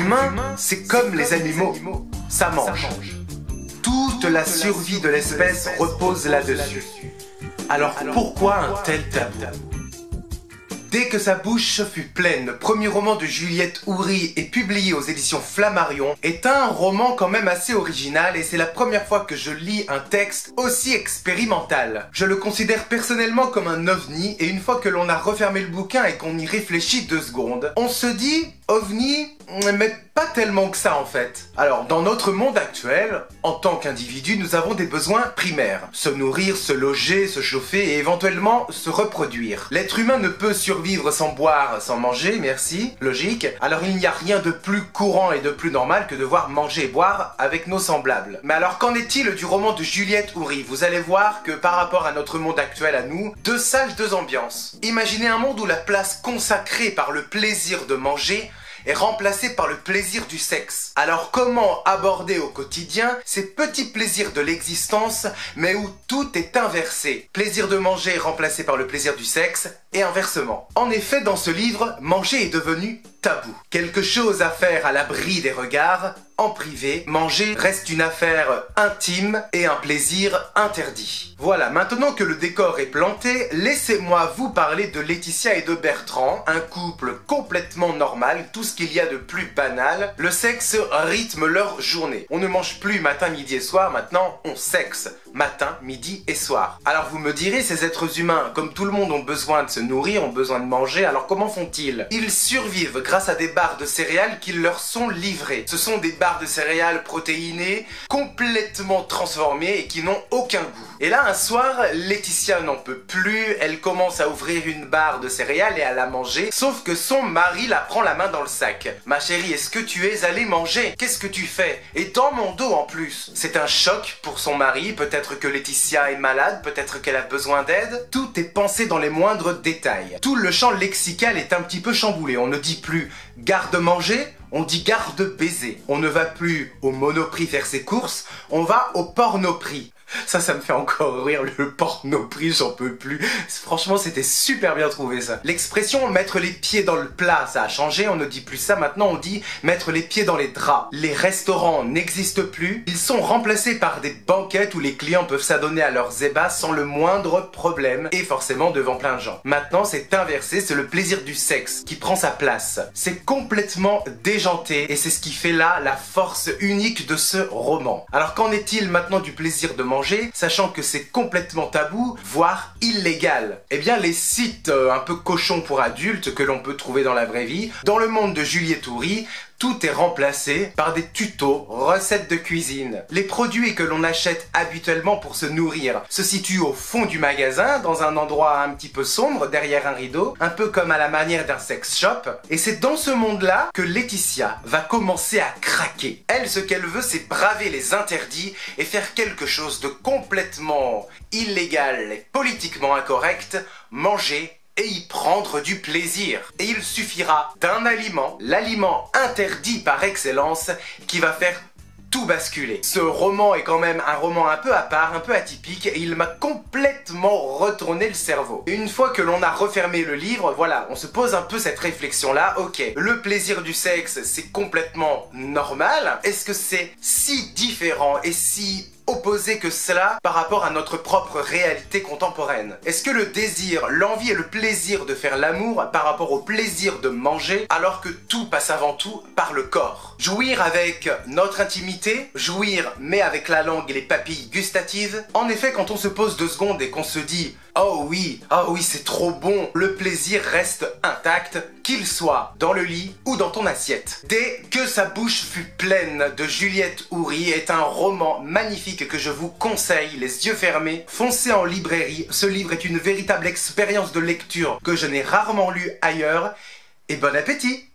humains, c'est comme les animaux, ça mange. Toute la survie de l'espèce repose là-dessus. Alors pourquoi un tel tabou? Dès que sa bouche fut pleine, le premier roman de Juliette Houry est publié aux éditions Flammarion, est un roman quand même assez original et c'est la première fois que je lis un texte aussi expérimental. Je le considère personnellement comme un ovni et une fois que l'on a refermé le bouquin et qu'on y réfléchit 2 secondes, on se dit ovni, mais pas tellement que ça en fait. Alors dans notre monde actuel, en tant qu'individu, nous avons des besoins primaires. Se nourrir, se loger, se chauffer et éventuellement se reproduire. L'être humain ne peut survivre sans boire, sans manger, merci, logique. Alors il n'y a rien de plus courant et de plus normal que de devoir manger et boire avec nos semblables. Mais alors qu'en est-il du roman de Juliette Houry? Vous allez voir que par rapport à notre monde actuel à nous, 2 salles, 2 ambiances. Imaginez un monde où la place consacrée par le plaisir de manger est remplacé par le plaisir du sexe. Alors comment aborder au quotidien ces petits plaisirs de l'existence, mais où tout est inversé? Plaisir de manger remplacé par le plaisir du sexe, et inversement. En effet, dans ce livre, manger est devenu tabou. Quelque chose à faire à l'abri des regards, en privé, manger reste une affaire intime et un plaisir interdit. Voilà, maintenant que le décor est planté, laissez-moi vous parler de Laetitia et de Bertrand, un couple complètement normal, tout ce qu'il y a de plus banal. Le sexe rythme leur journée. On ne mange plus matin, midi et soir, maintenant on sexe. Matin, midi et soir. Alors vous me direz, ces êtres humains, comme tout le monde, ont besoin de se nourrir, ont besoin de manger, alors comment font-ils? Ils survivent grâce à des barres de céréales qui leur sont livrées. Ce sont des barres de céréales protéinées, complètement transformées et qui n'ont aucun goût. Et là, un soir, Laetitia n'en peut plus, elle commence à ouvrir une barre de céréales et à la manger, sauf que son mari la prend la main dans le sac. Ma chérie, est-ce que tu es allée manger? Qu'est-ce que tu fais? Et dans mon dos en plus. C'est un choc pour son mari, peut-être que Laetitia est malade, peut-être qu'elle a besoin d'aide. Tout est pensé dans les moindres détails. Tout le champ lexical est un petit peu chamboulé, on ne dit plus garde-manger, on dit garde-baiser. On ne va plus au Monoprix faire ses courses, on va au Pornoprix. Ça me fait encore rire, le Pornoprix, j'en peux plus. Franchement, c'était super bien trouvé ça. L'expression mettre les pieds dans le plat, ça a changé, on ne dit plus ça, maintenant on dit mettre les pieds dans les draps. Les restaurants n'existent plus, ils sont remplacés par des banquettes où les clients peuvent s'adonner à leurs ébats sans le moindre problème, et forcément devant plein de gens. Maintenant, c'est inversé, c'est le plaisir du sexe qui prend sa place. C'est complètement déjanté, et c'est ce qui fait là la force unique de ce roman. Alors qu'en est-il maintenant du plaisir de manger, sachant que c'est complètement tabou, voire illégal? Eh bien, les sites un peu cochons pour adultes que l'on peut trouver dans la vraie vie, dans le monde de Juliette Houry, tout est remplacé par des tutos, recettes de cuisine. Les produits que l'on achète habituellement pour se nourrir se situent au fond du magasin, dans un endroit un petit peu sombre, derrière un rideau, un peu comme à la manière d'un sex shop. Et c'est dans ce monde-là que Laetitia va commencer à craquer. Elle, ce qu'elle veut, c'est braver les interdits et faire quelque chose de complètement illégal et politiquement incorrect, manger et y prendre du plaisir. Et il suffira d'un aliment, l'aliment interdit par excellence, qui va faire tout basculer. Ce roman est quand même un roman un peu à part, un peu atypique, et il m'a complètement retourné le cerveau. Une fois que l'on a refermé le livre, voilà, on se pose un peu cette réflexion-là, ok, le plaisir du sexe, c'est complètement normal. Est-ce que c'est si différent et si opposé que cela par rapport à notre propre réalité contemporaine? Est-ce que le désir, l'envie et le plaisir de faire l'amour par rapport au plaisir de manger, alors que tout passe avant tout par le corps? Jouir avec notre intimité, jouir mais avec la langue et les papilles gustatives. En effet, quand on se pose 2 secondes et qu'on se dit oh oui, c'est trop bon, le plaisir reste intact, qu'il soit dans le lit ou dans ton assiette. Dès que sa bouche fut pleine de Juliette Houry est un roman magnifique que je vous conseille, les yeux fermés. Foncez en librairie, ce livre est une véritable expérience de lecture que je n'ai rarement lu ailleurs, et bon appétit!